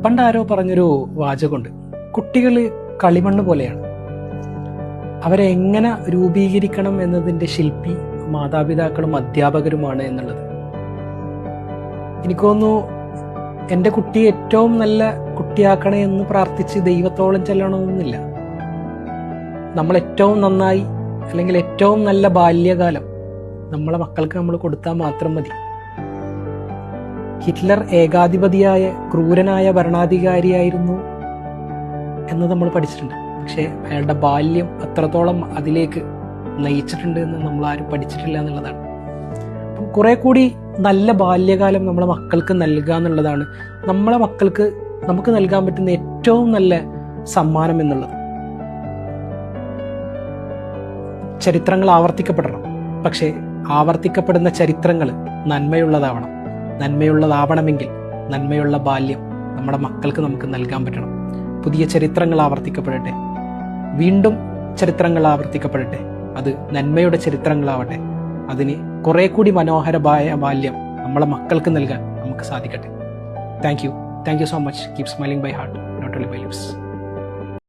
പണ്ടാരോ പറഞ്ഞൊരു വാചകമുണ്ട്, കുട്ടികൾ കളിമണ്ണ് പോലെയാണ്, അവരെ എങ്ങനെ രൂപീകരിക്കണം എന്നതിൻ്റെ ശില്പി മാതാപിതാക്കളും അധ്യാപകരുമാണ് എന്നുള്ളത്. എനിക്ക് തോന്നുന്നു എൻ്റെ കുട്ടിയെ ഏറ്റവും നല്ല കുട്ടിയാക്കണേ എന്ന് പ്രാർത്ഥിച്ച് ദൈവത്തോളം ചെല്ലണമെന്നില്ല. നമ്മൾ ഏറ്റവും നന്നായി അല്ലെങ്കിൽ ഏറ്റവും നല്ല ബാല്യകാലം നമ്മളെ മക്കൾക്ക് നമ്മൾ കൊടുത്താൽ മാത്രം മതി. ഹിറ്റ്ലർ ഏകാധിപതിയായ ക്രൂരനായ ഭരണാധികാരിയായിരുന്നു എന്ന് നമ്മൾ പഠിച്ചിട്ടുണ്ട്. പക്ഷേ അയാളുടെ ബാല്യം അത്രത്തോളം അതിലേക്ക് നയിച്ചിട്ടുണ്ട് എന്ന് നമ്മൾ ആരും പഠിച്ചിട്ടില്ല എന്നുള്ളതാണ്. അപ്പം കുറെ കൂടി നല്ല ബാല്യകാലം നമ്മളെ മക്കൾക്ക് നൽകുക എന്നുള്ളതാണ് നമ്മളെ മക്കൾക്ക് നമുക്ക് നൽകാൻ പറ്റുന്ന ഏറ്റവും നല്ല സമ്മാനം എന്നുള്ളത്. ചരിത്രങ്ങൾ ആവർത്തിക്കപ്പെടണം, പക്ഷേ ആവർത്തിക്കപ്പെടുന്ന ചരിത്രങ്ങൾ നന്മയുള്ളതാവണം. നന്മയുള്ളതാവണമെങ്കിൽ നന്മയുള്ള ബാല്യം നമ്മുടെ മക്കൾക്ക് നമുക്ക് നൽകാൻ പറ്റണം. പുതിയ ചരിത്രങ്ങൾ ആവർത്തിക്കപ്പെടട്ടെ, വീണ്ടും ചരിത്രങ്ങൾ ആവർത്തിക്കപ്പെടട്ടെ, അത് നന്മയുടെ ചരിത്രങ്ങളാവട്ടെ. അതിന് കുറെ കൂടി മനോഹരമായ ബാല്യം നമ്മളെ മക്കൾക്ക് നൽകാൻ നമുക്ക് സാധിക്കട്ടെ. Thank you so much. Keep smiling by heart, not only by lips.